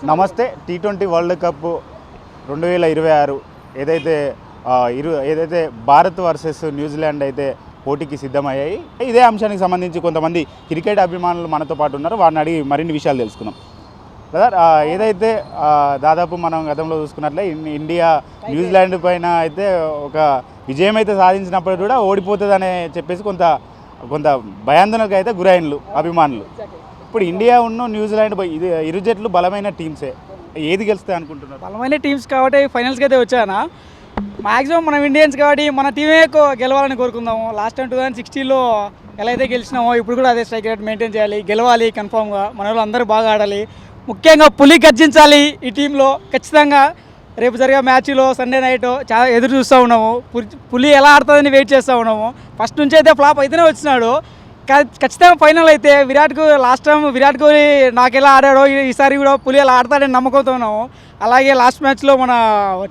నమస్తే. T20 world cup 2026 ఏదైతే Bharat versus New Zealand అయితే పోటీకి సిద్ధమయ్యాయి. ఇదే అంశానికి సంబంధించి కొంతమంది క్రికెట్ అభిమానులు మనతో పాటు ఉన్నారు. వారిని అడిగి మరిన్ని విషయాలు తెలుసుకుందాం. బ్రదర్, ఏదైతే దాదాపు మనం గతంలో చూసుకున్నట్లే ఇండియా న్యూజిలాండ్ పైన అయితే ఒక విజయం అయితే సాధించినప్పుడు కూడా ఓడిపోతుందని చెప్పేసి కొంత భయాందోళనకు అయితే గురైనలు అభిమానులు. ఇప్పుడు ఇండియా ఉన్న న్యూజిలాండ్ ఇరు జట్లు బలమైన టీమ్సే. ఏది గెలుస్తాయి అనుకుంటున్నారు? బలమైన టీమ్స్ కాబట్టి ఫైనల్స్కి అయితే వచ్చానా. మ్యాక్సిమం మనం ఇండియన్స్ కాబట్టి మన టీమే గెలవాలని కోరుకుందాము. లాస్ట్ టైం 2016లో ఎలా అయితే గెలిచినామో ఇప్పుడు కూడా అదే స్ట్రైక్ రేట్ మెయింటైన్ చేయాలి, గెలవాలి కన్ఫామ్గా. మన వాళ్ళు అందరూ బాగా ఆడాలి, ముఖ్యంగా పులి గర్జించాలి ఈ టీంలో ఖచ్చితంగా. రేపు జరిగే మ్యాచ్లో సండే నైట్ చాలా ఎదురు చూస్తూ ఉన్నాము. పులి ఎలా ఆడుతుందని వెయిట్ చేస్తూ ఉన్నాము. ఫస్ట్ నుంచి అయితే ఫ్లాప్ అయితేనే వచ్చినాడు. ఖచ్చితంగా ఫైనల్ అయితే లాస్ట్ టైం విరాట్ కోహ్లీ నాకు ఎలా ఆడాడో ఈసారి కూడా పులి ఎలా ఆడతాడని నమ్మకంతో ఉన్నాము. అలాగే లాస్ట్ మ్యాచ్లో మన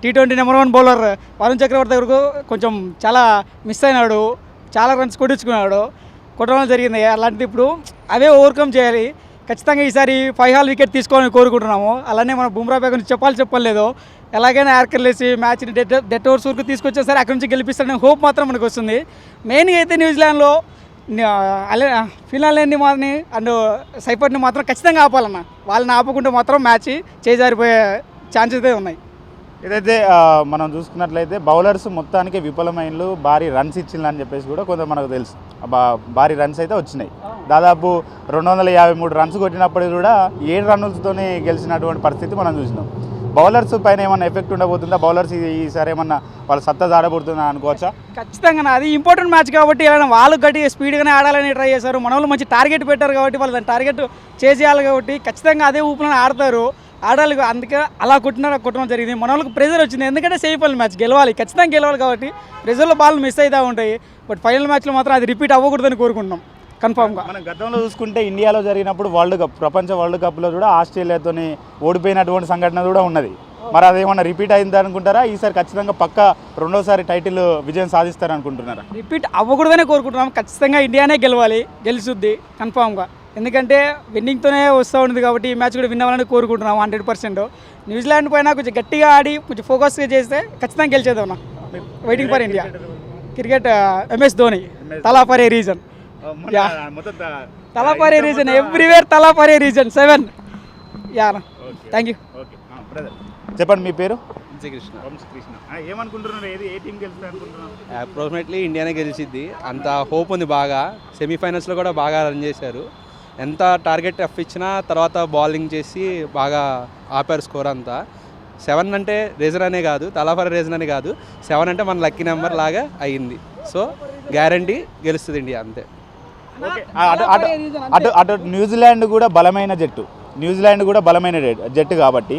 టీ20 నెంబర్ 1 బౌలర్ వరుణ్ చక్రవర్తి దగ్గరకు కొంచెం చాలా మిస్ అయినాడు, చాలా రన్స్ కొట్టడం జరిగింది. అలాంటిది ఇప్పుడు అవే ఓవర్కమ్ చేయాలి. ఖచ్చితంగా ఈసారి 5 హాల్ వికెట్ తీసుకోవాలని కోరుకుంటున్నాము. అలానే మన బుమ్రా బేగం చెప్పలేదు, ఎలాగైనా యార్కర్లేసి మ్యాచ్ని డెట్ ఓవర్స్ వరకు తీసుకొచ్చా సరే అక్కడి నుంచి గెలిపిస్తాడనే హోప్ మాత్రం మనకు వస్తుంది. మెయిన్గా అయితే న్యూజిలాండ్లో ఫినాల్ మాత్రం అండ్ సైఫర్ని మాత్రం ఖచ్చితంగా ఆపాలన్న. వాళ్ళని ఆపకుంటే మాత్రం మ్యాచ్ చేజారిపోయే ఛాన్సెస్ అయితే ఉన్నాయి. ఏదైతే మనం చూసుకున్నట్లయితే బౌలర్స్ మొత్తానికి విఫలమైనలు, భారీ రన్స్ ఇచ్చిందని చెప్పేసి కూడా కొంత మనకు తెలుసు. భారీ రన్స్ అయితే వచ్చినాయి. దాదాపు 253 రన్స్ కొట్టినప్పటికీ కూడా 7 రన్నులతోనే గెలిచినటువంటి పరిస్థితి మనం చూసినాం. బౌలర్స్ పైన ఏమన్నా ఎఫెక్ట్ ఉండబోతుందా? బౌలర్స్ ఈసారి ఏమన్నా వాళ్ళ సత్తా జాడబడుతుందా అనుకోవచ్చా? ఖచ్చితంగా అది ఇంపార్టెంట్ మ్యాచ్ కాబట్టి వాళ్ళు గట్టిగా స్పీడ్గానే ఆడాలని ట్రై చేశారు. మన వాళ్ళు మంచి టార్గెట్ పెట్టారు కాబట్టి వాళ్ళు దాని టార్గెట్ చేసేయాలి కాబట్టి ఖచ్చితంగా అదే ఊపులను ఆడాలి. అందుకే అలా కొట్టడం జరిగింది. మన వాళ్ళకి ప్రెజర్ వచ్చింది, ఎందుకంటే సెమీఫైనల్ మ్యాచ్ ఖచ్చితంగా గెలవాలి కాబట్టి ప్రెజర్లో బాల్ మిస్ అవుతూ ఉంటాయి. బట్ ఫైనల్ మ్యాచ్లో మాత్రం అది రిపీట్ అవ్వకూడదని కోరుకుంటున్నాం కన్ఫామ్గా. మనం గతంలో చూసుకుంటే ఇండియాలో జరిగినప్పుడు ప్రపంచ వరల్డ్ కప్లో కూడా ఆస్ట్రేలియాతో ఓడిపోయినటువంటి సంఘటన కూడా ఉన్నది. మరి అదేమన్నా రిపీట్ అయింది అనుకుంటారా? ఈసారి ఖచ్చితంగా పక్కా రెండోసారి టైటిల్ విజయం సాధిస్తారు అనుకుంటున్నారా? రిపీట్ అవ్వకూడదనే కోరుకుంటున్నాం. ఖచ్చితంగా ఇండియానే గెలుస్తుంది కన్ఫామ్గా. ఎందుకంటే విన్నింగ్తోనే వస్తూ ఉంది కాబట్టి ఈ మ్యాచ్ కూడా విన్ అవ్వాలని కోరుకుంటున్నాం 100%. న్యూజిలాండ్ పైన కొంచెం గట్టిగా ఆడి కొంచెం ఫోకస్గా చేస్తే ఖచ్చితంగా గెలిచేద్దాం. Waiting for India. Cricket MS Dhoni, Thala for a reason. Thala for a reason, everywhere Thala for a reason 7. Thank you. చెప్పండి మీ పేరు? కృష్ణ. ఏమనుకుంటున్నారు? ఏ టీం గెలుస్తుంది అనుకుంటున్నారు? అప్రాక్సిమేట్లీ ఇండియానే గెలిచిద్ది, అంత హోప్ ఉంది. బాగా సెమీఫైనల్స్లో కూడా బాగా రన్ చేశారు. ఎంత టార్గెట్ ఇచ్చినా తర్వాత బౌలింగ్ చేసి బాగా ఆపారు స్కోర్ అంతా. 7 అంటే రీజన్ అనే కాదు, తలాఫర్ రీజన్ అనే కాదు, 7 అంటే మన లక్కీ నెంబర్ లాగా అయ్యింది. సో గ్యారంటీ గెలుస్తుంది ఇండియా, అంతే. అటు న్యూజిలాండ్ కూడా బలమైన జట్టు కాబట్టి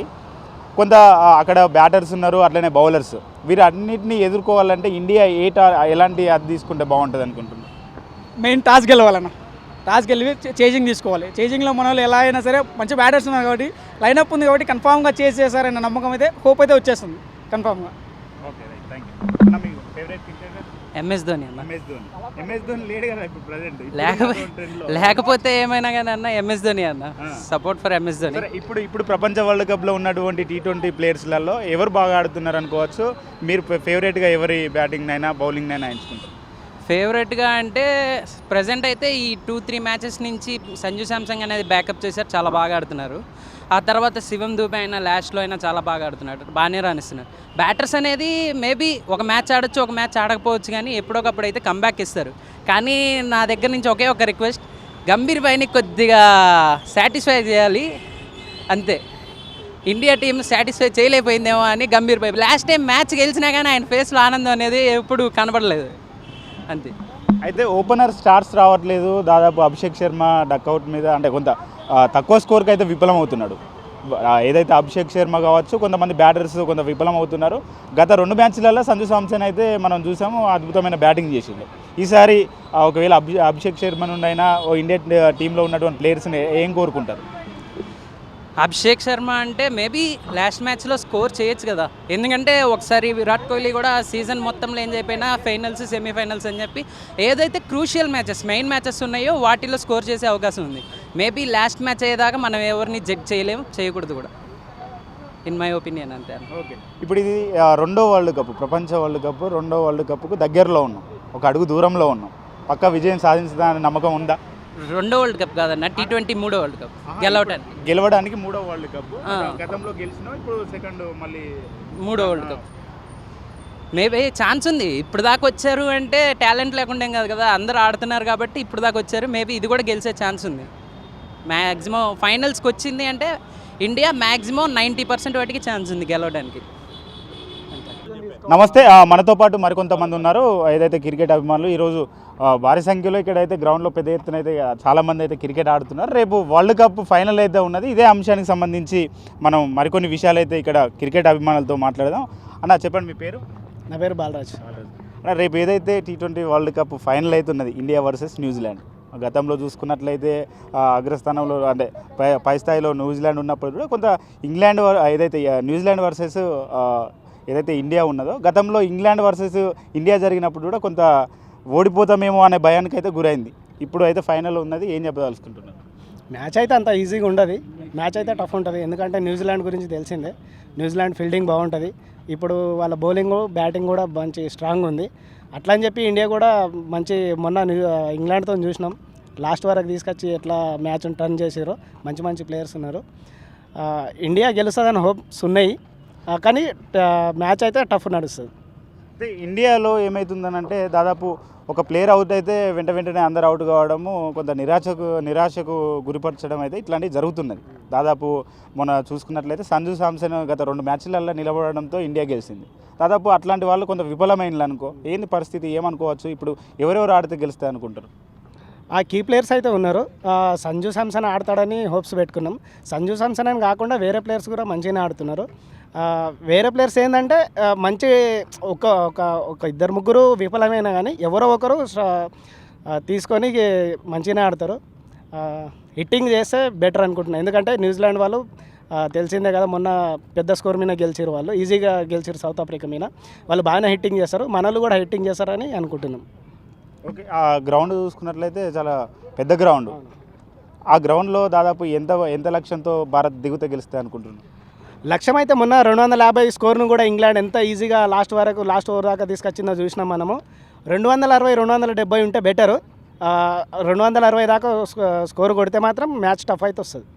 కొంత అక్కడ బ్యాటర్స్ ఉన్నారు, అట్లనే బౌలర్స్. వీరు అన్నింటినీ ఎదుర్కోవాలంటే ఇండియా ఎలాంటి అది తీసుకుంటే బాగుంటుంది అనుకుంటున్నారు? మెయిన్ టాస్ గెలవాలన్న. టాస్ గెలివి చేజింగ్ తీసుకోవాలి. చేజింగ్లో మన వాళ్ళు ఎలా అయినా సరే మంచి బ్యాటర్స్ ఉన్నారు కాబట్టి లైనప్ ఉంది కాబట్టి కన్ఫామ్గా చేసేసారన్న నమ్మకం అయితే హోప్ అయితే వచ్చేస్తుంది కన్ఫామ్గా. MS ధోని అన్న. లేకపోతే ఏమైనా కానీ అన్న MS ధోని అన్న. Support for MS Dhoni. ఇప్పుడు ప్రపంచ వరల్డ్ కప్లో ఉన్నటువంటి టీ20 ప్లేయర్స్లలో ఎవరు బాగా ఆడుతున్నారు అనుకోవచ్చు? మీరు ఫేవరెట్గా ఎవరి బ్యాటింగ్ అయినా బౌలింగ్ అయినా ఎంచుకుంటారు? ఫేవరెట్గా అంటే ప్రజెంట్ అయితే ఈ 2-3 మ్యాచెస్ నుంచి సంజు శాంసంగ్ అనేది బ్యాకప్ చేశారు, చాలా బాగా ఆడుతున్నారు. ఆ తర్వాత శివం దూబే అయినా లాస్ట్లో అయినా చాలా బాగా ఆడుతున్నాడు, బాగానే రాణిస్తున్నారు. బ్యాటర్స్ అనేది మేబీ ఒక మ్యాచ్ ఆడొచ్చు, ఒక మ్యాచ్ ఆడకపోవచ్చు, కానీ ఎప్పుడొకప్పుడు అయితే కంబ్యాక్ ఇస్తారు. కానీ నా దగ్గర నుంచి ఒకే ఒక రిక్వెస్ట్, గంభీర్ పైన కొద్దిగా సాటిస్ఫై చేయాలి అంతే. ఇండియా టీం సాటిస్ఫై చేయలేకపోయిందేమో అని గంభీర్ పై లాస్ట్ టైం మ్యాచ్ గెలిచినా కానీ ఆయన ఫేస్లో ఆనందం అనేది ఎప్పుడు కనబడలేదు అంతే. అయితే ఓపెనర్ స్టార్స్ రావట్లేదు. దాదాపు అభిషేక్ శర్మ డక్అవుట్ మీద అంటే కొంత తక్కువ స్కోర్కి అయితే విఫలమవుతున్నాడు. ఏదైతే అభిషేక్ శర్మ కావచ్చు, కొంతమంది బ్యాటర్స్ కొంత విఫలమవుతున్నారు. గత 2 మ్యాచ్లలో సంజు శాంసన్ అయితే మనం చూసాము, అద్భుతమైన బ్యాటింగ్ చేసింది. ఈసారి ఒకవేళ అభిషేక్ శర్మ నుండి అయినా ఇండియా టీంలో ఉన్నటువంటి ప్లేయర్స్ని ఏం కోరుకుంటారు? అభిషేక్ శర్మ అంటే మేబీ లాస్ట్ మ్యాచ్లో స్కోర్ చేయొచ్చు కదా, ఎందుకంటే ఒకసారి విరాట్ కోహ్లీ కూడా సీజన్ మొత్తంలో ఏం చెప్పినా ఫైనల్స్ సెమీఫైనల్స్ అని చెప్పి ఏదైతే క్రూషియల్ మ్యాచెస్ మెయిన్ మ్యాచెస్ ఉన్నాయో వాటిలో స్కోర్ చేసే అవకాశం ఉంది. మేబీ లాస్ట్ మ్యాచ్ అయ్యేదాకా మనం ఎవరిని జడ్జ్ చేయలేము, చేయకూడదు కూడా, ఇన్ మై ఒపీనియన్ అంతే. ఓకే, ఇప్పుడు ఇది రెండో వరల్డ్ కప్, ప్రపంచ వరల్డ్ కప్ రెండో వరల్డ్ కప్కు దగ్గరలో ఉన్నాం, ఒక అడుగు దూరంలో ఉన్నాం. పక్కా విజయం సాధించడానికి నమ్మకం ఉందా? రెండో వరల్డ్ కప్ కాదన్న, T20 మూడో వరల్డ్ కప్ గెలవడానికి మూడో వరల్డ్ కప్. గతంలో గెలిచినా ఇప్పుడు సెకండ్ మళ్ళీ మూడో వరల్డ్ కప్ మేబీ ఛాన్స్ ఉంది. ఇప్పుడు దాకా వచ్చారు అంటే టాలెంట్ లేకుండా ఏం కాదు కదా, అందరూ ఆడుతున్నారు కాబట్టి ఇప్పుడు దాకా వచ్చారు. మేబీ ఇది కూడా గెలిచే ఛాన్స్ ఉంది. మ్యాక్సిమం ఫైనల్స్కి వచ్చింది అంటే ఇండియా మ్యాక్సిమం 90% వాటికి ఛాన్స్ ఉంది గెలవడానికి. నమస్తే, మనతో పాటు మరికొంతమంది ఉన్నారు ఏదైతే క్రికెట్ అభిమానులు. ఈరోజు భారీ సంఖ్యలో ఇక్కడైతే గ్రౌండ్లో పెద్ద ఎత్తున అయితే చాలామంది అయితే క్రికెట్ ఆడుతున్నారు. రేపు వరల్డ్ కప్ ఫైనల్ అయితే ఉన్నది. ఇదే అంశానికి సంబంధించి మనం మరికొన్ని విషయాలు అయితే ఇక్కడ క్రికెట్ అభిమానులతో మాట్లాడదాం. అన్న చెప్పండి, మీ పేరు? నా పేరు బాలరాజ్. అన్న, రేపు ఏదైతే T20 వరల్డ్ కప్ ఫైనల్ అయితే ఉన్నది, ఇండియా వర్సెస్ న్యూజిలాండ్. గతంలో చూసుకున్నట్లయితే అగ్రస్థానంలో అంటే పై స్థాయిలో న్యూజిలాండ్ ఉన్నప్పుడు కూడా కొంత ఇంగ్లాండ్ ఏదైతే న్యూజిలాండ్ వర్సెస్ ఏదైతే ఇండియా ఉన్నదో, గతంలో ఇంగ్లాండ్ వర్సెస్ ఇండియా జరిగినప్పుడు కూడా కొంత ఓడిపోతామేమో అనే భయానికి అయితే గురైంది. ఇప్పుడు అయితే ఫైనల్ ఉన్నది, ఏం చెప్పదలుచుకుంటున్నారు? మ్యాచ్ అయితే అంత ఈజీగా ఉండదు, మ్యాచ్ అయితే టఫ్ ఉంటుంది. ఎందుకంటే న్యూజిలాండ్ గురించి తెలిసిందే, న్యూజిలాండ్ ఫీల్డింగ్ బాగుంటుంది. ఇప్పుడు వాళ్ళ బౌలింగ్ బ్యాటింగ్ కూడా మంచి స్ట్రాంగ్ ఉంది. అట్లా అని చెప్పి ఇండియా కూడా మంచి మొన్న ఇంగ్లాండ్తో చూసినాం, లాస్ట్ వరకు తీసుకొచ్చి ఎట్లా మ్యాచ్ టర్న్ చేసారో. మంచి మంచి ప్లేయర్స్ ఉన్నారు. ఇండియా గెలుస్తుందని హోప్స్ ఉన్నాయి, కానీ మ్యాచ్ అయితే టఫ్ నడుస్తుంది. అయితే ఇండియాలో ఏమవుతుందనంటే దాదాపు ఒక ప్లేయర్ అవుట్ అయితే వెంటనే అందరు అవుట్ కావడము, కొంత నిరాశకు గురిపరచడం అయితే ఇట్లాంటివి జరుగుతున్నది. దాదాపు మొన్న చూసుకున్నట్లయితే సంజు శాంసన్ గత 2 మ్యాచ్లలో నిలబడడంతో ఇండియా గెలిచింది. దాదాపు అట్లాంటి వాళ్ళు కొంత విఫలమైనలు అనుకో. ఏంది పరిస్థితి, ఏమనుకోవచ్చు? ఇప్పుడు ఎవరెవరు ఆడితే గెలుస్తాయి అనుకుంటారు? ఆ కీ ప్లేయర్స్ అయితే ఉన్నారు. సంజు శాంసన్ ఆడతాడని హోప్స్ పెట్టుకున్నాం. సంజు శాంసన్ అని కాకుండా వేరే ప్లేయర్స్ కూడా మంచిగానే ఆడుతున్నారు. వేరే ప్లేయర్స్ ఏంటంటే మంచి ఒక ఇద్దరు ముగ్గురు విఫలమైనా కానీ ఎవరో ఒకరు తీసుకొని మంచిగానే ఆడతారు. హిట్టింగ్ చేస్తే బెటర్ అనుకుంటున్నాను. ఎందుకంటే న్యూజిలాండ్ వాళ్ళు తెలిసిందే కదా, మొన్న పెద్ద స్కోర్ మీద గెలిచారు, వాళ్ళు ఈజీగా గెలిచారు సౌత్ ఆఫ్రికా మీద. వాళ్ళు బాగానే హిట్టింగ్ చేస్తారు, మనలు కూడా హిట్టింగ్ చేస్తారని అనుకుంటున్నాం. ఓకే, ఆ గ్రౌండ్ చూసుకున్నట్లయితే చాలా పెద్ద గ్రౌండ్. ఆ గ్రౌండ్లో దాదాపు ఎంత లక్ష్యంతో భారత్ దిగుతే గెలుస్తాయి అనుకుంటున్నాను? లక్ష్యం అయితే మొన్న 250 స్కోర్ను కూడా ఇంగ్లాండ్ ఎంత ఈజీగా లాస్ట్ ఓవర్ దాకా తీసుకొచ్చిందో చూసినాం మనము. 260, 270 ఉంటే బెటరు. 260 దాకా స్కోర్ కొడితే మాత్రం మ్యాచ్ టఫ్ అయితే వస్తుంది.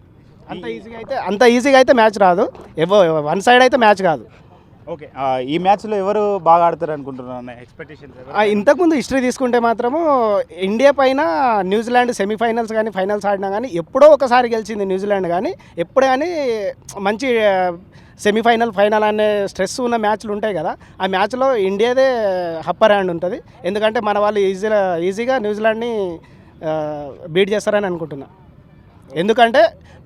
అంత ఈజీగా అయితే మ్యాచ్ రాదు, వన్ సైడ్ అయితే మ్యాచ్ కాదు. ఓకే, ఈ మ్యాచ్లో ఎవరు బాగా ఆడతారు అనుకుంటున్నారు? ఎక్స్పెక్టేషన్స్ ఇంతకుముందు హిస్టరీ తీసుకుంటే మాత్రము ఇండియా పైన న్యూజిలాండ్ సెమీఫైనల్స్ కానీ ఫైనల్స్ ఆడినా కానీ ఎప్పుడో ఒకసారి గెలిచింది న్యూజిలాండ్. కానీ ఎప్పుడు కానీ మంచి ఫైనల్ అనే స్ట్రెస్ ఉన్న మ్యాచ్లు ఉంటాయి కదా, ఆ మ్యాచ్లో ఇండియాదే అప్పర్ హ్యాండ్ ఉంటుంది. ఎందుకంటే మన వాళ్ళు ఈజీగా న్యూజిలాండ్ని బీట్ చేస్తారని అనుకుంటున్నా. ఎందుకంటే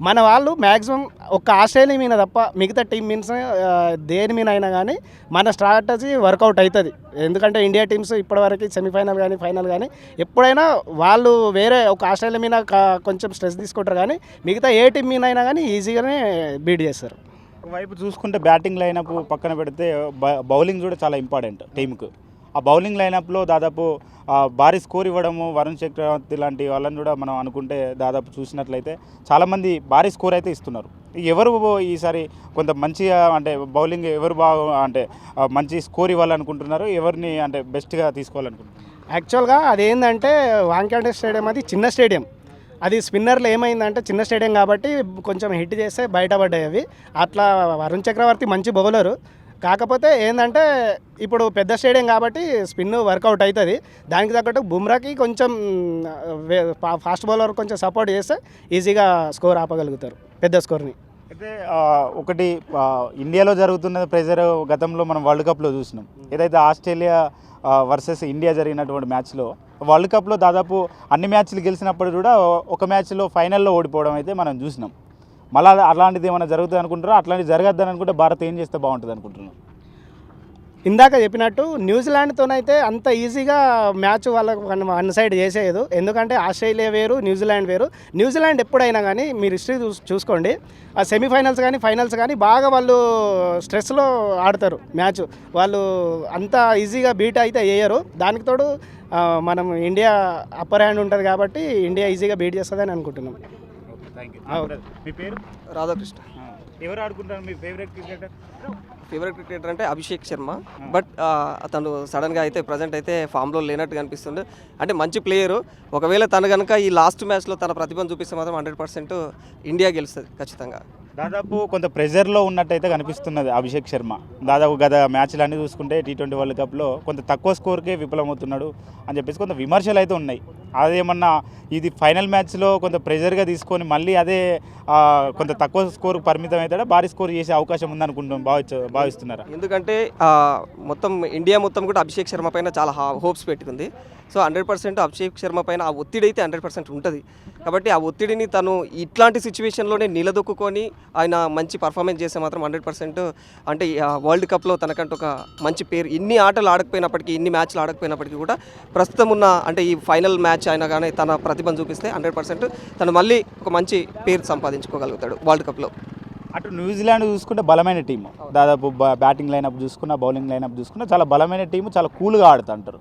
మన వాళ్ళు మ్యాక్సిమం ఒక్క ఆస్ట్రేలియా మీద తప్ప మిగతా టీం మీన్స్ దేని మీద అయినా కానీ మన స్ట్రాటజీ వర్కౌట్ అవుతుంది. ఎందుకంటే ఇండియా టీమ్స్ ఇప్పటివరకు సెమీఫైనల్ కానీ ఫైనల్ కానీ ఎప్పుడైనా వాళ్ళు వేరే ఒక ఆస్ట్రేలియా మీద కొంచెం స్ట్రెస్ తీసుకుంటారు, కానీ మిగతా ఏ టీం మీద అయినా కానీ ఈజీగానే బీట్ చేస్తారు. ఒకవైపు చూసుకుంటే బ్యాటింగ్ లైనప్ పక్కన పెడితే బౌలింగ్ కూడా చాలా ఇంపార్టెంట్ టీంకు. ఆ బౌలింగ్ లైనప్లో దాదాపు భారీ స్కోర్ ఇవ్వడము, వరుణ్ చక్రవర్తి లాంటి వాళ్ళని కూడా మనం అనుకుంటే దాదాపు చూసినట్లయితే చాలామంది భారీ స్కోర్ అయితే ఇస్తున్నారు. ఎవరు ఈసారి కొంత మంచిగా అంటే బౌలింగ్ ఎవరు బాగా అంటే మంచి స్కోర్ ఇవ్వాలనుకుంటున్నారు, ఎవరిని అంటే బెస్ట్గా తీసుకోవాలనుకుంటున్నారు? యాక్చువల్గా అదేంటంటే వాంఖేడే స్టేడియం అది చిన్న స్టేడియం. అది స్పిన్నర్లు ఏమైందంటే చిన్న స్టేడియం కాబట్టి కొంచెం హిట్ చేస్తే బయటపడ్డాయి అవి. అట్లా వరుణ్ చక్రవర్తి మంచి బౌలరు, కాకపోతే ఏంటంటే ఇప్పుడు పెద్ద స్టేడియం కాబట్టి స్పిన్ వర్కౌట్ అవుతుంది. దానికి తగ్గట్టు బుమ్రాకి కొంచెం ఫాస్ట్ బౌలర్ కొంచెం సపోర్ట్ చేస్తే ఈజీగా స్కోర్ ఆపగలుగుతారు, పెద్ద స్కోర్ని. అయితే ఒకటి ఇండియాలో జరుగుతున్న ప్రెజర్ గతంలో మనం వరల్డ్ కప్లో చూసినాం. ఏదైతే ఆస్ట్రేలియా వర్సెస్ ఇండియా జరిగినటువంటి మ్యాచ్లో వరల్డ్ కప్లో దాదాపు అన్ని మ్యాచ్లు గెలిచినప్పుడు కూడా ఒక మ్యాచ్లో ఫైనల్లో ఓడిపోవడం అయితే మనం చూసినాం. మళ్ళీ అలాంటిది ఏమైనా జరుగుతుంది అనుకుంటారో? అట్లాంటిది జరగద్దని అనుకుంటే భారత్ ఏం చేస్తే బాగుంటుంది అనుకుంటున్నాం? ఇందాక చెప్పినట్టు న్యూజిలాండ్తోనైతే అంత ఈజీగా మ్యాచ్ వాళ్ళకు వన్ సైడ్ చేసేయదు. ఎందుకంటే ఆస్ట్రేలియా వేరు, న్యూజిలాండ్ వేరు. న్యూజిలాండ్ ఎప్పుడైనా కానీ మీరు హిస్టరీ చూసుకోండి, ఆ సెమీఫైనల్స్ కానీ ఫైనల్స్ కానీ బాగా వాళ్ళు స్ట్రెస్లో ఆడతారు మ్యాచ్. వాళ్ళు అంత ఈజీగా బీట్ అయితే వేయరు. దానికి తోడు మనం ఇండియా అప్పర్ హ్యాండ్ ఉంటుంది కాబట్టి ఇండియా ఈజీగా బీట్ చేస్తుందని అనుకుంటున్నాం. మీ పేరు? రాధాకృష్ణ. ఎవరు ఆడుకుంటారు మీ ఫేవరెట్ క్రికెటర్? ఫేవరెట్ క్రికెటర్ అంటే అభిషేక్ శర్మ. బట్ అతను సడన్గా అయితే ప్రజెంట్ అయితే ఫామ్లో లేనట్టుగా అనిపిస్తుంది. అంటే మంచి ప్లేయరు. ఒకవేళ తను కనుక ఈ లాస్ట్ మ్యాచ్లో తన ప్రతిభను చూపిస్తే మాత్రం 100% ఇండియా గెలుస్తుంది ఖచ్చితంగా. దాదాపు కొంత ప్రెజర్లో ఉన్నట్టయితే కనిపిస్తున్నది అభిషేక్ శర్మ. దాదాపు గత మ్యాచ్లు అన్నీ చూసుకుంటే T20 వరల్డ్ కప్లో కొంత తక్కువ స్కోర్కే విఫలమవుతున్నాడు అని చెప్పేసి కొంత విమర్శలు అయితే ఉన్నాయి. అదేమన్నా ఇది ఫైనల్ మ్యాచ్లో కొంత ప్రెజర్గా తీసుకొని మళ్ళీ అదే కొంత తక్కువ స్కోర్ పరిమితం అవుతాడా, భారీ స్కోర్ చేసే అవకాశం ఉందనుకుంటున్నాం భావిస్తున్నారా? ఎందుకంటే మొత్తం ఇండియా మొత్తం కూడా అభిషేక్ శర్మ పైన చాలా హోప్స్ పెట్టుకుంది. సో 100% అభిషేక్ శర్మ పైన ఆ ఒత్తిడి అయితే 100% ఉంటుంది. కాబట్టి ఆ ఒత్తిడిని తను ఇట్లాంటి సిచ్యువేషన్లోనే నిలదొక్కుని ఆయన మంచి పర్ఫార్మెన్స్ చేస్తే మాత్రం 100% అంటే వరల్డ్ కప్లో తనకంటూ ఒక మంచి పేరు, ఇన్ని ఆటలు ఆడకపోయినప్పటికీ, ఇన్ని మ్యాచ్లు ఆడకపోయినప్పటికీ కూడా ప్రస్తుతం ఉన్న అంటే ఈ ఫైనల్ మ్యాచ్ అయినా కానీ తన ప్రతిభను చూపిస్తే 100% తను మళ్ళీ ఒక మంచి పేరు సంపాదించుకోగలుగుతాడు వరల్డ్ కప్లో. అటు న్యూజిలాండ్ చూసుకుంటే బలమైన టీము, దాదాపు బ్యాటింగ్ లైనప్ చూసుకున్నా, బౌలింగ్ లైనప్ చూసుకున్నా చాలా బలమైన టీము, చాలా కూల్గా ఆడుతుంటారు.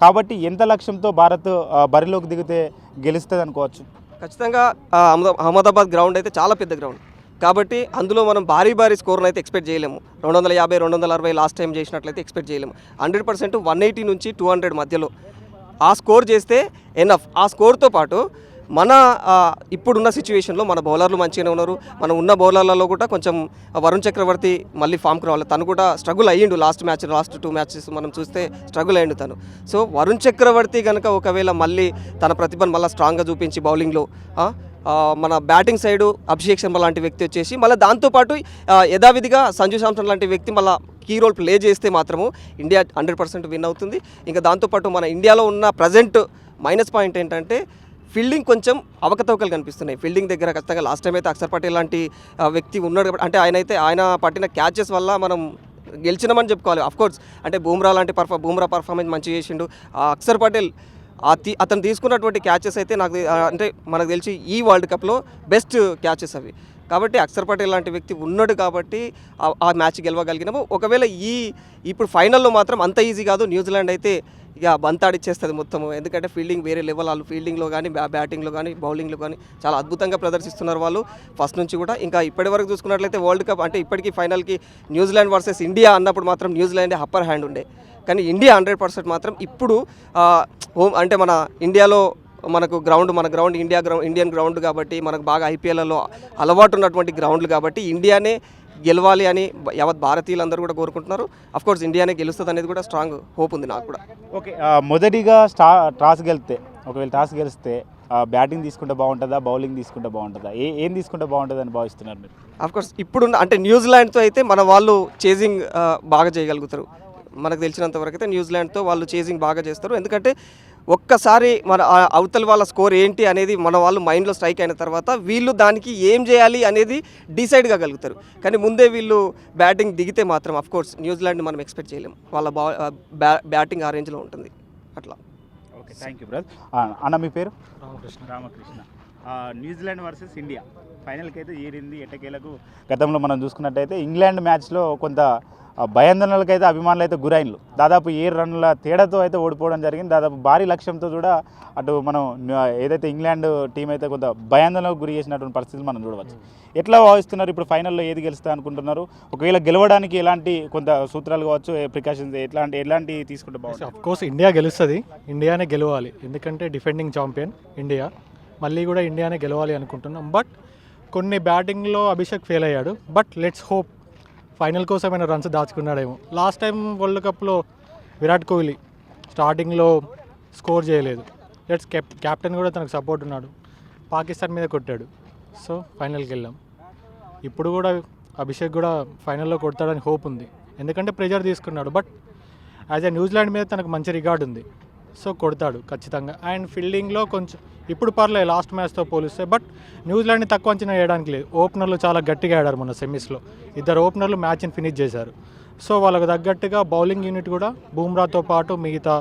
కాబట్టి ఎంత లక్ష్యంతో భారత్ బరిలోకి దిగితే గెలుస్తుంది అనుకోవచ్చు? ఖచ్చితంగా అహ్మదాబాద్ గ్రౌండ్ అయితే చాలా పెద్ద గ్రౌండ్ కాబట్టి అందులో మనం భారీ స్కోర్ను అయితే ఎక్స్పెక్ట్ చేయలేము. 250, 260 లాస్ట్ టైం చేసినట్లయితే ఎక్స్పెక్ట్ చేయలేము. 100% 180 నుంచి 200 మధ్యలో ఆ స్కోర్ చేస్తే ఎనఫ్. ఆ స్కోర్తో పాటు మన ఇప్పుడున్న సిచ్యువేషన్లో మన బౌలర్లు మంచిగానే ఉన్నారు. మనం ఉన్న బౌలర్లలో కూడా కొంచెం వరుణ్ చక్రవర్తి మళ్ళీ ఫామ్కి రావాలి. తను కూడా స్ట్రగుల్ అయ్యిండు లాస్ట్ 2 మ్యాచెస్ మనం చూస్తే స్ట్రగుల్ అయ్యిండు తను. సో వరుణ్ చక్రవర్తి కనుక ఒకవేళ మళ్ళీ తన ప్రతిభను మళ్ళీ స్ట్రాంగ్గా చూపించి బౌలింగ్లో మన బ్యాటింగ్ సైడు అభిషేక్ శర్మ లాంటి వ్యక్తి వచ్చేసి మళ్ళీ దాంతోపాటు యథావిధిగా సంజు శాంసన్ లాంటి వ్యక్తి మళ్ళీ కీ రోల్ ప్లే చేస్తే మాత్రము ఇండియా 100% విన్ అవుతుంది. ఇంకా దాంతోపాటు మన ఇండియాలో ఉన్న ప్రజెంట్ మైనస్ పాయింట్ ఏంటంటే ఫీల్డింగ్ కొంచెం అవకతవకలు కనిపిస్తున్నాయి. ఫీల్డింగ్ దగ్గర ఖచ్చితంగా లాస్ట్ టైం అయితే అక్షర్ పటేల్ లాంటి వ్యక్తి ఉన్నాడు కాబట్టి అంటే ఆయన పట్టిన క్యాచెస్ వల్ల మనం గెలిచినామని చెప్పుకోవాలి. అఫ్కోర్స్ అంటే బూమ్రా పర్ఫార్మెన్స్ మంచిగా చేసిండు. అక్షర్ పటేల్ అతను తీసుకున్నటువంటి క్యాచెస్ అయితే మనకు తెలిసి ఈ వరల్డ్ కప్లో బెస్ట్ క్యాచెస్ అవి. కాబట్టి అక్షర్ పటేల్ లాంటి వ్యక్తి ఉన్నాడు కాబట్టి ఆ మ్యాచ్ గెలవగలిగినాము. ఒకవేళ ఇప్పుడు ఫైనల్లో మాత్రం అంత ఈజీ కాదు. న్యూజిలాండ్ అయితే ఇక బంతాడిచ్చేస్తుంది మొత్తము. ఎందుకంటే ఫీల్డింగ్ వేరే లెవెల్, వాళ్ళు ఫీల్డింగ్లో కానీ బ్యాటింగ్లో కానీ బౌలింగ్లో కానీ చాలా అద్భుతంగా ప్రదర్శిస్తున్నారు వాళ్ళు ఫస్ట్ నుంచి కూడా. ఇంకా ఇప్పటి వరకు చూసుకున్నట్లయితే వరల్డ్ కప్ అంటే ఇప్పటికీ ఫైనల్కి న్యూజిలాండ్ వర్సెస్ ఇండియా అన్నప్పుడు మాత్రం న్యూజిలాండే అప్పర్ హ్యాండ్ ఉండే. కానీ ఇండియా 100% మాత్రం ఇప్పుడు అంటే మన ఇండియాలో మన గ్రౌండ్ ఇండియన్ గ్రౌండ్ కాబట్టి మనకు బాగా ఐపీఎల్లో అలవాటు ఉన్నటువంటి గ్రౌండ్లు కాబట్టి ఇండియానే గెలవాలి అని యావత్ భారతీయులందరూ కూడా కోరుకుంటున్నారు. అఫ్కోర్స్ ఇండియానే గెలుస్తుంది అనేది కూడా స్ట్రాంగ్ హోప్ ఉంది నాకు కూడా. ఓకే, మొదటిగా టాస్ గెలిస్తే బ్యాటింగ్ తీసుకుంటే బాగుంటుందా, బౌలింగ్ తీసుకుంటే బాగుంటుందా, ఏం తీసుకుంటే బాగుంటుంది అని భావిస్తున్నారు మీరు? అఫ్కోర్స్ ఇప్పుడున్న అంటే న్యూజిలాండ్తో అయితే మన వాళ్ళు చేజింగ్ బాగా చేయగలుగుతారు. మనకు తెలిసినంత వరకు అయితే న్యూజిలాండ్తో వాళ్ళు చేజింగ్ బాగా చేస్తారు. ఎందుకంటే ఒక్కసారి మన అవతల వాళ్ళ స్కోర్ ఏంటి అనేది మన వాళ్ళు మైండ్లో స్ట్రైక్ అయిన తర్వాత వీళ్ళు దానికి ఏం చేయాలి అనేది డిసైడ్ కాగలుగుతారు. కానీ ముందే వీళ్ళు బ్యాటింగ్ దిగితే మాత్రం అఫ్కోర్స్ న్యూజిలాండ్ మనం ఎక్స్పెక్ట్ చేయలేము. వాళ్ళ బ్యాటింగ్ ఆ రేంజ్లో ఉంటుంది అట్లా. Okay, thank you brother. అన్న మీ పేరు? రామకృష్ణ. న్యూజిలాండ్ వర్సెస్ ఇండియా ఫైనల్కి అయితే ఏరింది ఎట్టకేలకు. గతంలో మనం చూసుకున్నట్టయితే ఇంగ్లాండ్ మ్యాచ్లో కొంత భయాందోళనలకు అయితే అభిమానులు అయితే గురైన్లు. దాదాపు 7 రన్ల తేడాతో అయితే ఓడిపోవడం జరిగింది. దాదాపు భారీ లక్ష్యంతో కూడా అటు మనం ఏదైతే ఇంగ్లాండ్ టీం అయితే కొంత భయాందోళనకు గురి చేసినటువంటి పరిస్థితులు మనం చూడవచ్చు. ఎట్లా భావిస్తున్నారు ఇప్పుడు ఫైనల్లో ఏది గెలుస్తా అనుకుంటున్నారు? ఒకవేళ గెలవడానికి ఎలాంటి కొంత సూత్రాలు కావచ్చు, ప్రికాషన్స్ ఎలాంటి తీసుకుంటే బాగుంటుంది? అఫ్కోర్స్ ఇండియా గెలుస్తుంది, ఇండియానే గెలవాలి. ఎందుకంటే డిఫెండింగ్ ఛాంపియన్ ఇండియా, మళ్ళీ కూడా ఇండియానే గెలవాలి అనుకుంటున్నాం. బట్ కొన్ని బ్యాటింగ్లో అభిషేక్ ఫెయిల్ అయ్యాడు. బట్ లెట్స్ హోప్ ఫైనల్ కోసమైనా రన్స్ దాచుకున్నాడేమో. లాస్ట్ టైం వరల్డ్ కప్లో విరాట్ కోహ్లీ స్టార్టింగ్లో స్కోర్ చేయలేదు. క్యాప్టెన్ కూడా తనకు సపోర్ట్ ఉన్నాడు, పాకిస్తాన్ మీద కొట్టాడు. సో ఫైనల్కి వెళ్ళాం. ఇప్పుడు కూడా అభిషేక్ కూడా ఫైనల్లో కొడతాడని హోప్ ఉంది. ఎందుకంటే ప్రెజర్ తీసుకున్నాడు. బట్ యాజ్ ఏ న్యూజిలాండ్ మీద తనకు మంచి రికార్డు ఉంది. సో కొడతాడు ఖచ్చితంగా. అండ్ ఫీల్డింగ్లో కొంచెం ఇప్పుడు పర్లేదు లాస్ట్ మ్యాచ్తో పోలిస్తే. బట్ న్యూజిలాండ్ని తక్కువ అంచనా వేయడానికి లేదు. ఓపెనర్లు చాలా గట్టిగా ఆడారు మొన్న సెమీస్లో. 2 ఓపెనర్లు మ్యాచ్ని ఫినిష్ చేశారు. సో వాళ్ళకు తగ్గట్టుగా బౌలింగ్ యూనిట్ కూడా బూమ్రాతో పాటు మిగతా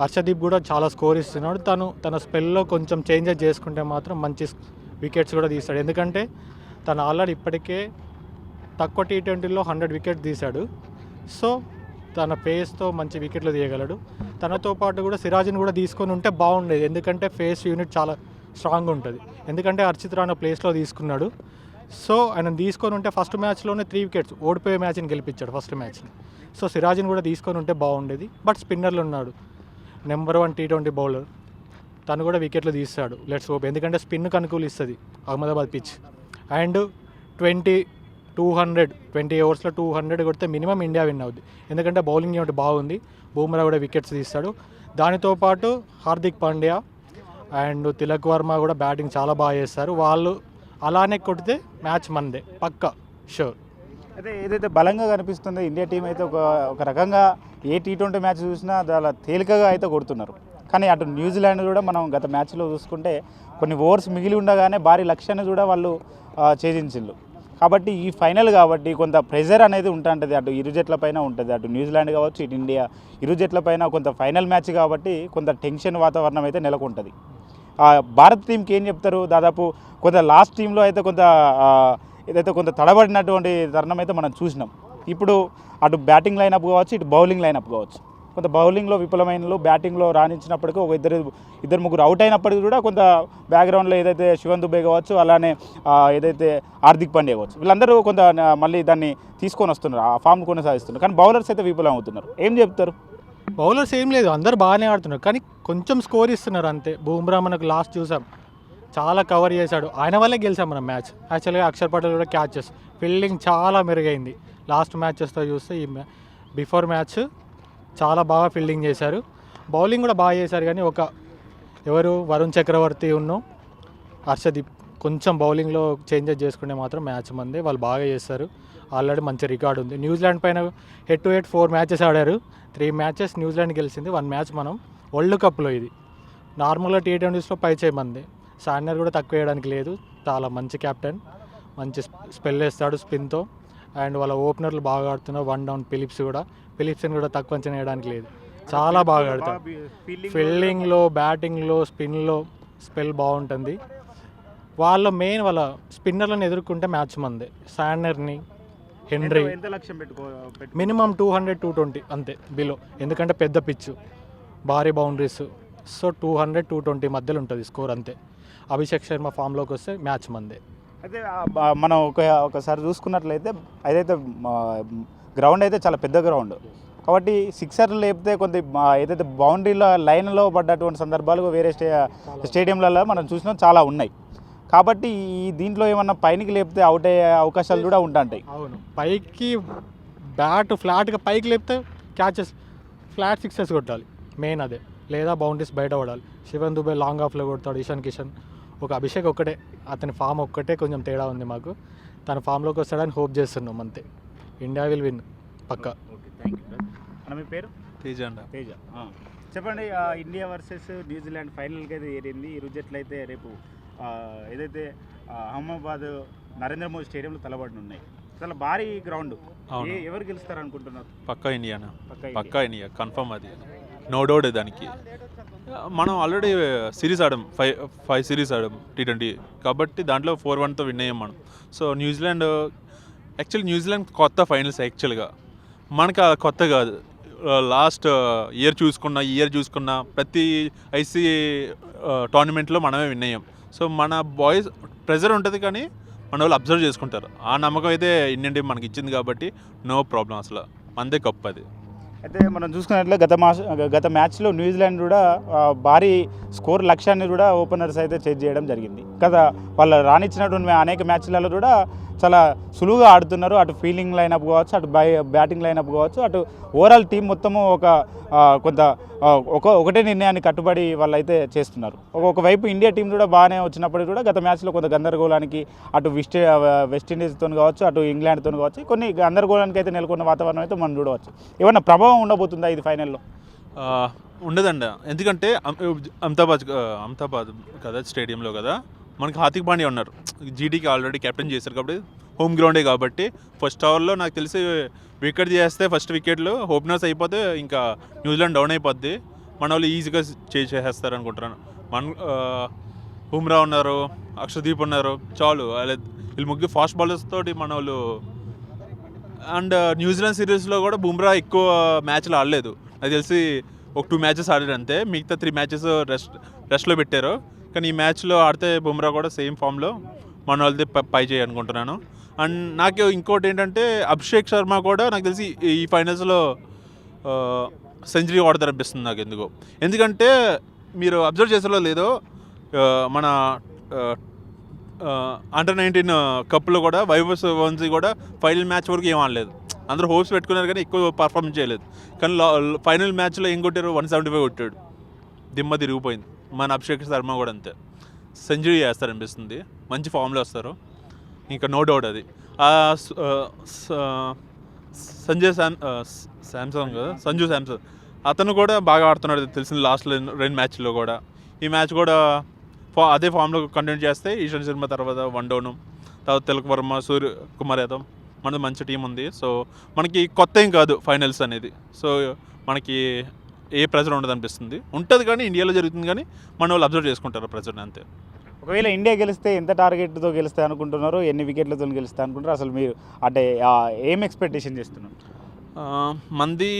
హర్షదీప్ కూడా చాలా స్కోర్ ఇస్తున్నాడు. తన స్పెల్లో కొంచెం చేంజెస్ చేసుకుంటే మాత్రం మంచి వికెట్స్ కూడా తీస్తాడు. ఎందుకంటే తను ఆల్రెడీ ఇప్పటికే తక్కువ T20లో 100 వికెట్స్ తీశాడు. సో తన ఫేస్తో మంచి వికెట్లు తీయగలడు. తనతో పాటు కూడా సిరాజ్ని కూడా తీసుకొని ఉంటే బాగుండేది, ఎందుకంటే ఫేస్ యూనిట్ చాలా స్ట్రాంగ్ ఉంటుంది. ఎందుకంటే హర్షిత్ రాణా ప్లేస్లో తీసుకున్నాడు. సో ఆయన తీసుకొని ఉంటే ఫస్ట్ మ్యాచ్లోనే 3 వికెట్స్ ఓడిపోయే మ్యాచ్ని గెలిపించాడు ఫస్ట్ మ్యాచ్ని. సో సిరాజ్ని కూడా తీసుకొని ఉంటే బాగుండేది. బట్ స్పిన్నర్లు ఉన్నాడు, నెంబర్ 1 T20 బౌలర్, తను కూడా వికెట్లు తీస్తాడు. లెట్స్ హోప్, ఎందుకంటే స్పిన్కు అనుకూలిస్తుంది అహ్మదాబాద్ పిచ్. అండ్ 20 ఓవర్స్లో 200 కొడితే మినిమం ఇండియా విన్ అవుద్ది, ఎందుకంటే బౌలింగ్ యూనిట్ బాగుంది. బూమ్రా కూడా వికెట్స్ తీస్తాడు. దానితో పాటు హార్దిక్ పాండ్యా అండ్ తిలక్ వర్మ కూడా బ్యాటింగ్ చాలా బాగా చేస్తారు. వాళ్ళు అలానే కొడితే మ్యాచ్ మనదే పక్కా షూర్. అయితే ఏదైతే బలంగా కనిపిస్తుందో ఇండియా టీం అయితే ఒక రకంగా ఏ T20 మ్యాచ్ చూసినా చాలా తేలికగా అయితే కొడుతున్నారు. కానీ అటు న్యూజిలాండ్ కూడా మనం గత మ్యాచ్లో చూసుకుంటే కొన్ని ఓవర్స్ మిగిలి ఉండగానే భారీ లక్ష్యాన్ని కూడా వాళ్ళు ఛేదించిండ్రు. కాబట్టి ఈ ఫైనల్ కాబట్టి కొంత ప్రెజర్ అనేది ఉంటుంది, అటు ఇరు జట్ల పైన ఉంటుంది. అటు న్యూజిలాండ్ కావచ్చు, ఇటు ఇండియా, ఇరు జట్ల పైన కొంత ఫైనల్ మ్యాచ్ కాబట్టి కొంత టెన్షన్ వాతావరణం అయితే నెలకొంటుంది. భారత్ టీంకి ఏం చెప్తారు? దాదాపు కొంత లాస్ట్ టీంలో అయితే ఏదైతే కొంత తడబడినటువంటి తరుణం అయితే మనం చూసినాం. ఇప్పుడు అటు బ్యాటింగ్ లైనప్ కావచ్చు, ఇటు బౌలింగ్ లైనప్ కావచ్చు, కొంత బౌలింగ్లో విఫలమైన, బ్యాటింగ్లో రాణించినప్పటికీ ఒక ఇద్దరు ముగ్గురు అవుట్ అయినప్పటికీ కూడా కొంత బ్యాక్గ్రౌండ్లో ఏదైతే శివన్ దుబే కావచ్చు, అలానే ఏదైతే హార్దిక్ పాండ్యా కావచ్చు, వీళ్ళందరూ కొంత మళ్ళీ దాన్ని తీసుకొని వస్తున్నారు, ఆ ఫామ్ కొనసాగిస్తున్నారు. కానీ బౌలర్స్ అయితే విఫలం అవుతున్నారు. ఏం చెప్తారు? బౌలర్స్ ఏం లేదు, అందరు బాగానే ఆడుతున్నారు, కానీ కొంచెం స్కోర్ ఇస్తున్నారు అంతే. బూమ్రా మనకు లాస్ట్ చూసాం, చాలా కవర్ చేశాడు, ఆయన వల్లే గెలిచాం మనం మ్యాచ్. యాక్చువల్గా అక్షర్ పటేల్ కూడా క్యాచెస్, ఫీల్డింగ్ చాలా మెరుగైంది లాస్ట్ మ్యాచెస్తో చూస్తే. బిఫోర్ మ్యాచ్ చాలా బాగా ఫీల్డింగ్ చేశారు, బౌలింగ్ కూడా బాగా చేశారు. కానీ వరుణ్ చక్రవర్తి హర్షదీప్ కొంచెం బౌలింగ్లో చేంజెస్ చేసుకుంటే మాత్రం మ్యాచ్ మందే. వాళ్ళు బాగా చేస్తారు, ఆల్రెడీ మంచి రికార్డు ఉంది. న్యూజిలాండ్ పైన హెడ్ టు హెడ్ 4 మ్యాచెస్ ఆడారు, 3 మ్యాచెస్ న్యూజిలాండ్ గెలిచింది, 1 మ్యాచ్ మనం. వరల్డ్ కప్లో ఇది నార్మల్గా T20స్లో పై చేయమంది. శాండర్ కూడా తక్కువ వేయడానికి లేదు, చాలా మంచి కెప్టెన్, మంచి స్పెల్ వేస్తాడు స్పిన్తో. అండ్ వాళ్ళ ఓపెనర్లు బాగా ఆడుతున్నారు, 1 డౌన్ ఫిలిప్స్ని కూడా తక్కువ అంచనా వేయడానికి లేదు, చాలా బాగా ఆడతాడు. ఫీల్డింగ్లో, బ్యాటింగ్లో, స్పిన్లో స్పెల్ బాగుంటుంది. వాళ్ళ స్పిన్నర్లను ఎదుర్కొంటే మ్యాచ్ మందే. శాండర్ని, హెన్రీ మినిమం 200-220 అంతే బిలో, ఎందుకంటే పెద్ద పిచ్చు, భారీ బౌండరీస్. సో 200-220 మధ్యలో ఉంటుంది స్కోర్ అంతే. అభిషేక్ శర్మ ఫామ్లోకి వస్తే మ్యాచ్ మందే. అయితే మనం ఒకసారి చూసుకున్నట్లయితే ఏదైతే గ్రౌండ్ అయితే చాలా పెద్ద గ్రౌండ్ కాబట్టి సిక్సర్లు లేపితే కొంత ఏదైతే బౌండరీలో లైన్లో పడ్డటువంటి సందర్భాలు వేరే స్టేడియంలలో మనం చూసినా చాలా ఉన్నాయి. కాబట్టి ఈ దీంట్లో ఏమన్నా పైకి లేపితే అవుట్ అయ్యే అవకాశాలు కూడా ఉంటాయి. అవును, పైకి బ్యాట్ ఫ్లాట్గా పైకి లేపితే క్యాచెస్, ఫ్లాట్ సిక్సెస్ కొట్టాలి మెయిన్ అదే, లేదా బౌండరీస్ బయట పడాలి. శివన్ దుబే లాంగ్ ఆఫ్లో కొడతాడు, ఇషాన్ కిషన్, ఒక అభిషేక్ ఒక్కటే, అతని ఫామ్ ఒక్కటే కొంచెం తేడా ఉంది మాకు. తన ఫామ్లోకి వస్తాడని హోప్ చేస్తున్నాం అంతే. ఇండియా విల్ విన్ పక్కా. Okay, thank you. అన్న మీ పేరు? తేజ. చెప్పండి, ఇండియా వర్సెస్ న్యూజిలాండ్ ఫైనల్కి అయితే ఏరింది. ఇరు జట్లు అయితే రేపు ఏదైతే అహ్మదాబాద్ నరేంద్ర మోదీ స్టేడియంలో తలబడినున్నాయి. చాలా భారీ గ్రౌండ్, ఎవరు గెలుస్తారు అనుకుంటున్నారు? పక్కా ఇండియానా, పక్కా ఇండియా కన్ఫర్మ్, అది నో డౌట్. దానికి మనం ఆల్రెడీ సిరీస్ ఆడాం, 5 సిరీస్ ఆడాం T20, కాబట్టి దాంట్లో 4-1తో విన్ అయ్యాం మనం. సో న్యూజిలాండ్ కొత్త ఫైనల్స్ యాక్చువల్గా, మనకు కొత్త కాదు. లాస్ట్ ఇయర్ చూసుకున్న ప్రతి ఐసీ టోర్నమెంట్లో మనమే విన్ అయ్యాం. సో మన బాయ్స్ ప్రెజర్ ఉంటుంది, కానీ మన వాళ్ళు అబ్జర్వ్ చేసుకుంటారు. ఆ నమ్మకం అయితే ఇండియన్ టీం మనకి ఇచ్చింది, కాబట్టి నో ప్రాబ్లం, అసలు మనదే గొప్ప అది. అయితే మనం చూసుకున్నట్లే గత మ్యాచ్లో న్యూజిలాండ్ కూడా భారీ స్కోర్ లక్ష్యాన్ని కూడా ఓపెనర్స్ అయితే చేజ్ చేయడం జరిగింది. వాళ్ళు రానిచ్చినటువంటి అనేక మ్యాచ్లలో కూడా చాలా సులువుగా ఆడుతున్నారు. అటు ఫీల్డింగ్ లైనప్ కావచ్చు, అటు బ్యాటింగ్ లైనప్ కావచ్చు, అటు ఓవరాల్ టీం మొత్తము ఒకటే నిర్ణయాన్ని కట్టుబడి వాళ్ళైతే చేస్తున్నారు. ఒకవైపు ఇండియా టీం కూడా బాగానే వచ్చినప్పటికీ కూడా గత మ్యాచ్లో కొంత గందరగోళానికి, అటు వెస్టిండీస్తో కావచ్చు, అటు ఇంగ్లాండ్తో కావచ్చు, కొన్ని గందరగోళానికి అయితే నెలకొన్న వాతావరణం అయితే మనం చూడవచ్చు. ఏమన్నా ప్రభావం ఉండబోతుందా ఇది ఫైనల్లో? ఉండదండి, ఎందుకంటే అహ్మదాబాద్ కదా స్టేడియంలో కదా, మనకి హార్దిక్ పాండ్యా ఉన్నారు, జీటీకి ఆల్రెడీ కెప్టెన్ చేశారు కాబట్టి హోమ్ గ్రౌండే కాబట్టి ఫస్ట్ ఓవర్లో నాకు తెలిసి వికెట్ చేస్తే ఫస్ట్ వికెట్లు ఓపెనర్స్ అయిపోతే ఇంకా న్యూజిలాండ్ డౌన్ అయిపోద్ది. మన వాళ్ళు ఈజీగా చేసేస్తారు అనుకుంటున్నాను. బుమ్రా ఉన్నారు, అక్షదీప్ ఉన్నారు, చాలు వీళ్ళు ముగ్గురు ఫాస్ట్ బౌలర్స్ తోటి మన వాళ్ళు. అండ్ న్యూజిలాండ్ సిరీస్లో కూడా బుమ్రా ఎక్కువ మ్యాచ్లు ఆడలేదు, నాకు తెలిసి ఒక 2 మ్యాచెస్ ఆడారు అంతే, మిగతా 3 మ్యాచెస్ రెస్ట్లో పెట్టారు. కానీ ఈ మ్యాచ్లో ఆడితే బుమ్రా కూడా సేమ్ ఫామ్లో మన వాళ్ళది పై చేయాలనుకుంటున్నాను. అండ్ నాకు ఇంకోటి ఏంటంటే అభిషేక్ శర్మ కూడా నాకు తెలిసి ఈ ఫైనల్స్లో సెంచరీ కొడతారనిపిస్తుంది నాకు ఎందుకో. ఎందుకంటే మీరు అబ్జర్వ్ చేసారో లేదో మన అండర్-19 కప్లో కూడా వైభవ్ సూర్యవంశీ కూడా ఫైనల్ మ్యాచ్ వరకు ఏం ఆడలేదు. అందరూ హోప్స్ పెట్టుకున్నారు కానీ ఎక్కువ పర్ఫార్మెన్స్ చేయలేదు. కానీ ఫైనల్ మ్యాచ్లో ఏం కొట్టారు, 175 కొట్టాడు, దిమ్మ తిరిగిపోయింది. మన అభిషేక్ శర్మ కూడా అంతే, సెంచరీ చేస్తారనిపిస్తుంది, మంచి ఫామ్లో వస్తారు ఇంకా నో డౌట్ అది. సంజు శాంసన్ అతను కూడా బాగా ఆడుతున్నాడు తెలిసిన లాస్ట్ 2 మ్యాచ్లో కూడా. ఈ మ్యాచ్ కూడా అదే ఫామ్లో కంటిన్యూ చేస్తే ఈశాంత్ శర్మ తర్వాత 1 డౌన్, తర్వాత తిలక్ వర్మ, సూర్య కుమార్ యాదవ్, మనది మంచి టీం ఉంది. సో మనకి కొత్త ఏం కాదు ఫైనల్స్ అనేది. సో మనకి ఏ ప్రెజర్ ఉండదు అనిపిస్తుంది, ఉంటుంది కానీ ఇండియాలో జరుగుతుంది కానీ మన వాళ్ళు అబ్జర్వ్ చేసుకుంటారు ప్రెజర్ని అంతే. ఒకవేళ ఇండియా గెలిస్తే ఎంత టార్గెట్తో గెలుస్తాయి అనుకుంటున్నారు, ఎన్ని వికెట్లతో గెలుస్తాయి అనుకుంటారు, అసలు మీరు అంటే ఏం ఎక్స్పెక్టేషన్ చేస్తున్నారు? మంది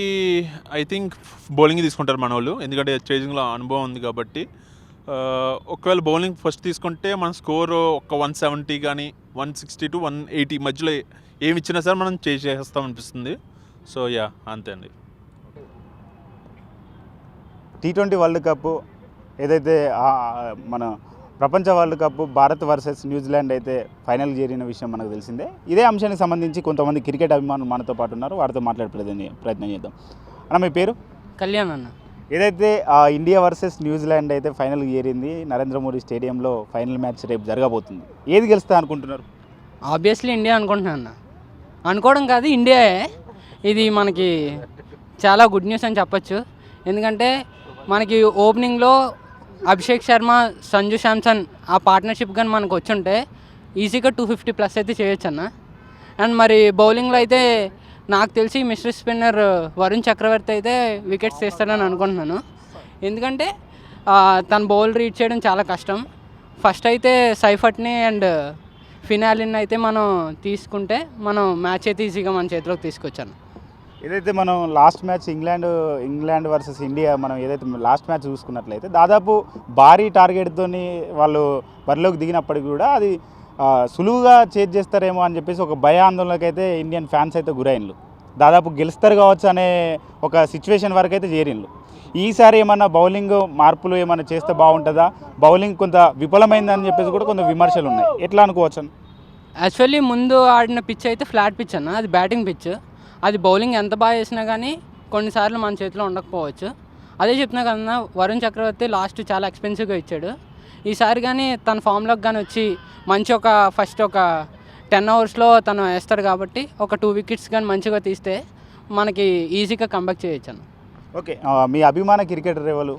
ఐ థింక్ బౌలింగ్ తీసుకుంటారు మన వాళ్ళు, ఎందుకంటే చేజింగ్లో అనుభవం ఉంది కాబట్టి. ఒకవేళ బౌలింగ్ ఫస్ట్ తీసుకుంటే మన స్కోర్ ఒక 170 కానీ 160 to 180 మధ్యలో ఏమి ఇచ్చినా సరే మనం చేసేస్తాం అనిపిస్తుంది. సో యా అంతే అండి. T20 వరల్డ్ కప్ ఏదైతే మన ప్రపంచ world cup Bharat versus New Zealand అయితే ఫైనల్ చేరిన విషయం మనకు తెలిసిందే. ఇదే అంశానికి సంబంధించి కొంతమంది క్రికెట్ అభిమానులు మనతో పాటు ఉన్నారు, వారితో మాట్లాడే ప్రయత్నం చేద్దాం. అన్న మీ పేరు? కళ్యాణ్ అన్న. ఏదైతే ఇండియా వర్సెస్ న్యూజిలాండ్ అయితే ఫైనల్ చేరింది, నరేంద్ర మోడీ స్టేడియంలో ఫైనల్ మ్యాచ్ రేపు జరగబోతుంది. ఏది గెలుస్తా అనుకుంటున్నారు? ఆబ్వియస్లీ ఇండియా అనుకుంటున్నాను అన్న. అనుకోవడం కాదు, ఇండియాయే. ఇది మనకి చాలా గుడ్ న్యూస్ అని చెప్పచ్చు. ఎందుకంటే మనకి ఓపెనింగ్లో అభిషేక్ శర్మ, సంజు శాంసన్ ఆ పార్ట్నర్షిప్ కానీ మనకు వచ్చుంటే ఈజీగా 250+ అయితే చేయొచ్చు అన్న. అండ్ మరి బౌలింగ్లో అయితే నాకు తెలిసి మిస్టర్ స్పిన్నర్ వరుణ్ చక్రవర్తి అయితే వికెట్స్ తీస్తాడని అనుకుంటున్నాను. ఎందుకంటే తన బౌల్ రీడ్ చేయడం చాలా కష్టం. ఫస్ట్ అయితే సైఫర్ట్ని అండ్ ఫినాలిన్ అయితే మనం తీసుకుంటే మనం మ్యాచ్ అయితే ఈజీగా మన చేతిలోకి తీసుకొచ్చాను. ఏదైతే మనం last match England versus India మనం ఏదైతే లాస్ట్ మ్యాచ్ చూసుకున్నట్లయితే దాదాపు భారీ టార్గెట్తో వాళ్ళు బరిలోకి దిగినప్పటికీ కూడా అది సులువుగా చేజ్ చేస్తారేమో అని చెప్పేసి ఒక భయాందోళనకి అయితే ఇండియన్ ఫ్యాన్స్ అయితే గురైన్లు. దాదాపు గెలుస్తారు కావచ్చు అనే ఒక సిచ్యువేషన్ వరకు అయితే చేరిండ్లు. ఈసారి ఏమన్నా బౌలింగ్ మార్పులు ఏమైనా చేస్తే బాగుంటుందా, బౌలింగ్ కొంత విఫలమైందని చెప్పేసి కూడా కొంత విమర్శలు ఉన్నాయి, ఎట్లా అనుకోవచ్చు? యాక్చువల్లీ ముందు ఆడిన పిచ్ అయితే ఫ్లాట్ పిచ్ అన్న, అది బ్యాటింగ్ పిచ్. అది బౌలింగ్ ఎంత బాగా చేసినా కానీ కొన్నిసార్లు మన చేతిలో ఉండకపోవచ్చు. అదే చెప్తున్నా కదన్నా, వరుణ్ చక్రవర్తి లాస్ట్ చాలా ఎక్స్పెన్సివ్గా ఇచ్చాడు. ఈసారి కానీ తన ఫామ్లోకి కానీ వచ్చి మంచి ఫస్ట్ ఒక 10 ఓవర్స్లో తను వేస్తాడు కాబట్టి ఒక 2 వికెట్స్ కానీ మంచిగా తీస్తే మనకి ఈజీగా కంబ్యాక్ చేయొచ్చు అన్న. ఓకే, మీ అభిమాన క్రికెటర్ ఎవరు?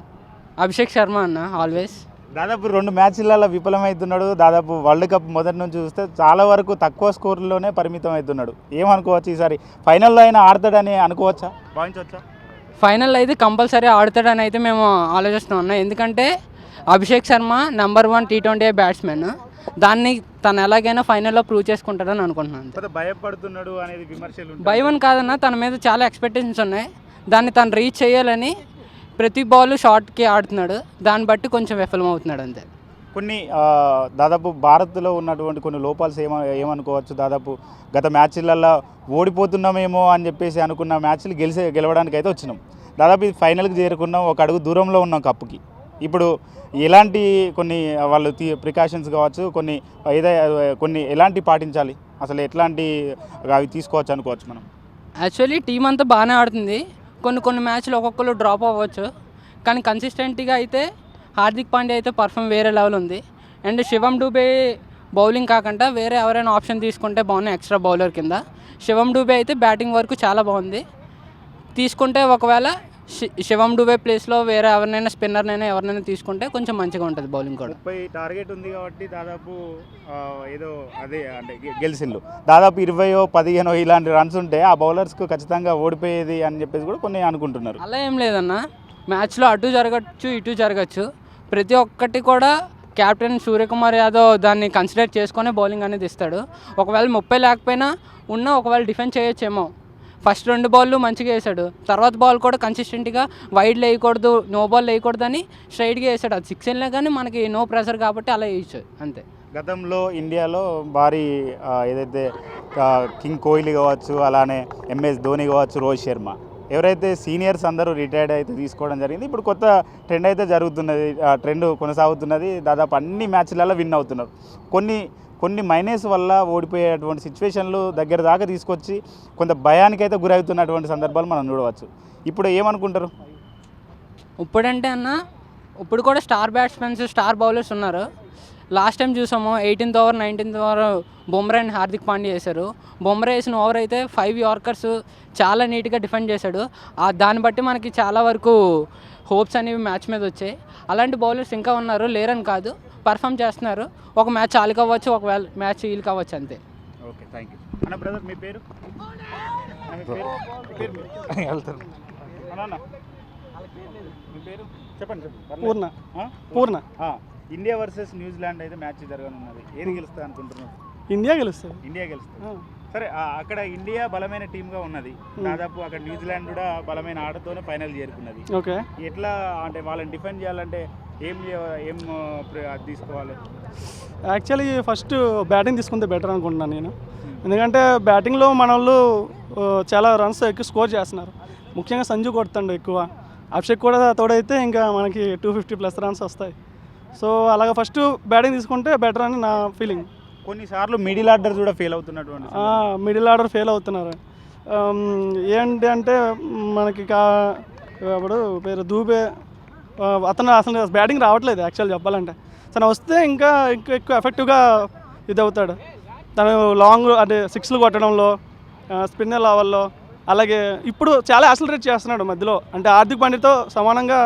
అభిషేక్ శర్మ అన్న, ఆల్వేస్. దాదాపు 2 మ్యాచ్లలో విఫలమవుతున్నాడు. దాదాపు వరల్డ్ కప్ మొదటి నుంచి చూస్తే చాలా వరకు తక్కువ స్కోర్లోనే పరిమితం అవుతున్నాడు. ఏమనుకోవచ్చు, ఈసారి ఫైనల్లో అయినా ఆడతాడని అనుకోవచ్చా, భావించవచ్చా? ఫైనల్ అయితే కంపల్సరీ ఆడతాడని అయితే మేము ఆలోచిస్తున్నాం అన్న. ఎందుకంటే Abhishek Sharma number 1 T20 batsmen. దాన్ని తను ఎలాగైనా ఫైనల్లో ప్రూవ్ చేసుకుంటాడని అనుకుంటున్నాను. భయపడుతున్నాడు అనేది విమర్శలు. భయం కాదన్న, తన మీద చాలా ఎక్స్పెక్టేషన్స్ ఉన్నాయి. దాన్ని తను రీచ్ చేయాలని ప్రతి బాల్ షార్ట్కి ఆడుతున్నాడు. దాన్ని బట్టి కొంచెం విఫలమవుతున్నాడు అంతే. కొన్ని దాదాపు భారత్లో ఉన్నటువంటి కొన్ని లోపాలు ఏమనుకోవచ్చు, దాదాపు గత మ్యాచ్లలో ఓడిపోతున్నామేమో అని చెప్పేసి అనుకున్న మ్యాచ్లు గెలవడానికి అయితే వచ్చినాం. దాదాపు ఇది ఫైనల్కి చేరుకున్నాం, ఒక అడుగు దూరంలో ఉన్నాం కప్పుకి. ఇప్పుడు ఎలాంటి కొన్ని వాళ్ళు ప్రికాషన్స్ కావచ్చు, కొన్ని ఎలాంటి పాటించాలి, అసలు ఎట్లాంటి అవి తీసుకోవచ్చు అనుకోవచ్చు మనం? యాక్చువల్లీ టీం అంతా బాగానే ఆడుతుంది. కొన్ని మ్యాచ్లు ఒక్కొక్కరు డ్రాప్ అవ్వచ్చు, కానీ కన్సిస్టెంట్గా అయితే హార్దిక్ పాండ్యా అయితే పర్ఫామ్ వేరే లెవెల్ ఉంది. అండ్ శివం డూబే బౌలింగ్ కాకుండా వేరే ఎవరైనా ఆప్షన్ తీసుకుంటే బాగున్నాయి ఎక్స్ట్రా బౌలర్ కింద. శివం డూబే అయితే బ్యాటింగ్ వరకు చాలా బాగుంది. తీసుకుంటే ఒకవేళ శివం డుబే ప్లేస్లో వేరే ఎవరినైనా స్పిన్నర్నైనా ఎవరినైనా తీసుకుంటే కొంచెం మంచిగా ఉంటుంది బౌలింగ్ కూడా. 30 టార్గెట్ ఉంది కాబట్టి దాదాపు ఏదో అదే అంటే గెలిచిండ్రు. దాదాపు 20-15 ఇలాంటి రన్స్ ఉంటే ఆ బౌలర్స్కు ఖచ్చితంగా ఓడిపోయేది అని చెప్పేసి కూడా కొన్ని అనుకుంటున్నారు. అలా ఏం లేదన్న, మ్యాచ్లో అటు జరగచ్చు ఇటు జరగచ్చు, ప్రతి ఒక్కటి కూడా కెప్టెన్ సూర్యకుమార్ యాదవ్ దాన్ని కన్సిడర్ చేసుకొని బౌలింగ్ అనేది ఇస్తాడు. ఒకవేళ 30 లేకపోయినా ఉన్నా ఒకవేళ డిఫెన్స్ చేయొచ్చేమో. ఫస్ట్ 2 బాల్లు మంచిగా వేసాడు, తర్వాత బాల్ కూడా కన్సిస్టెంట్గా వైడ్ వేయకూడదు, నో బాల్ వేయకూడదు అని స్ట్రైట్గా వేసాడు. అది 6 వెళ్ళినా కానీ మనకి నో ప్రెషర్ కాబట్టి అలా వేయచ్చు అంతే. గతంలో ఇండియాలో భారీ ఏదైతే కింగ్ కోహ్లీ కావచ్చు, అలానే ఎంఎస్ ధోని కావచ్చు, రోహిత్ శర్మ ఎవరైతే సీనియర్స్ అందరూ రిటైర్డ్ అయితే తీసుకోవడం జరిగింది. ఇప్పుడు కొత్త ట్రెండ్ అయితే జరుగుతున్నది, ట్రెండ్ కొనసాగుతున్నది. దాదాపు అన్ని మ్యాచ్లలో విన్ అవుతున్నారు. కొన్ని మైనస్ వల్ల ఓడిపోయేటువంటి సిచ్యువేషన్లు దగ్గర దాకా తీసుకొచ్చి కొంత భయానికైతే గురవుతున్నటువంటి సందర్భాలు మనం చూడవచ్చు. ఇప్పుడు ఏమనుకుంటారు? ఇప్పుడంటే అన్న, ఇప్పుడు కూడా స్టార్ బ్యాట్స్మెన్స్ స్టార్ బౌలర్స్ ఉన్నారు. లాస్ట్ టైం చూసాము 18th over 19th over Bumrah and Hardik Pandya వేశారు. బుమ్రా వేసిన ఓవర్ అయితే 5 యార్కర్స్ చాలా నీట్గా డిఫెండ్ చేశాడు. దాన్ని బట్టి మనకి చాలా వరకు హోప్స్ అనేవి మ్యాచ్ మీద వచ్చాయి. అలాంటి బౌలర్స్ ఇంకా ఉన్నారు, లేరని కాదు, పర్ఫామ్ చేస్తున్నారు. ఒక మ్యాచ్ వాళ్ళు కావచ్చు, ఒకవేళ మ్యాచ్ వీళ్ళు కావచ్చు అంతే. ఓకే, థ్యాంక్ యూ అన్న. బ్రదర్ మీ పేరు? మీ పేరు చెప్పండి. పూర్ణ. ఇండియా వర్సెస్ న్యూజిలాండ్ అయితే మ్యాచ్ జరగనున్నది. ఏది గెలుస్తుంది అనుకుంటున్నారు? ఇండియా గెలుస్తుంది. ఇండియా గెలుస్తుంది. సరే, అక్కడ ఇండియా బలమైన టీమ్గా ఉన్నది. దాదాపు అక్కడ న్యూజిలాండ్ కూడా బలమైన ఆటతోనే ఫైనల్ చేరుకున్నది. ఓకే, ఎట్లా అంటే వాళ్ళని డిఫెండ్ చేయాలంటే ఏం తీసుకోవాలి? యాక్చువల్లీ ఫస్ట్ బ్యాటింగ్ తీసుకుంటే బెటర్ అనుకుంటున్నాను నేను. ఎందుకంటే బ్యాటింగ్లో మన వాళ్ళు చాలా రన్స్ ఎక్కువ స్కోర్ చేస్తున్నారు. ముఖ్యంగా సంజు కొడుతుండు ఎక్కువ, అభిషేక్ కూడా తోడైతే ఇంకా మనకి 250+ రన్స్ వస్తాయి. సో అలాగే ఫస్ట్ బ్యాటింగ్ తీసుకుంటే బెటర్ అని నా ఫీలింగ్. కొన్నిసార్లు మిడిల్ ఆర్డర్ కూడా ఫెయిల్ అవుతున్నటువంటి మిడిల్ ఆర్డర్ ఫెయిల్ అవుతున్నారు. ఏంటి అంటే మనకి ఇప్పుడు పేరు దూబే, అతను అసలు బ్యాటింగ్ రావట్లేదు యాక్చువల్ చెప్పాలంటే. తను వస్తే ఇంకా ఎక్కువ ఎఫెక్టివ్గా ఇది అవుతాడు. తను లాంగ్ అంటే 6లు కొట్టడంలో, స్పిన్నర్ లెవెల్లో, అలాగే ఇప్పుడు చాలా యాక్సిలరేట్ చేస్తున్నాడు మధ్యలో. అంటే హార్దిక్ పాండ్యాతో సమానంగా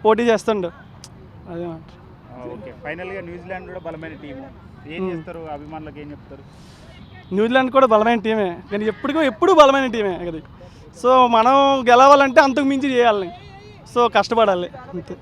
పోటీ చేస్తుండు. అదే. ఓకే, ఫైనల్గా న్యూజిలాండ్ కూడా బలమైన టీము. ఏం చేస్తారు అభిమానులకు, ఏం చెప్తారు? న్యూజిలాండ్ కూడా బలమైన టీమే, కానీ ఎప్పుడు బలమైన టీమే అది. సో మనం గెలవాలంటే అంతకు మించి చేయాలి, సో కష్టపడాలి అంతే.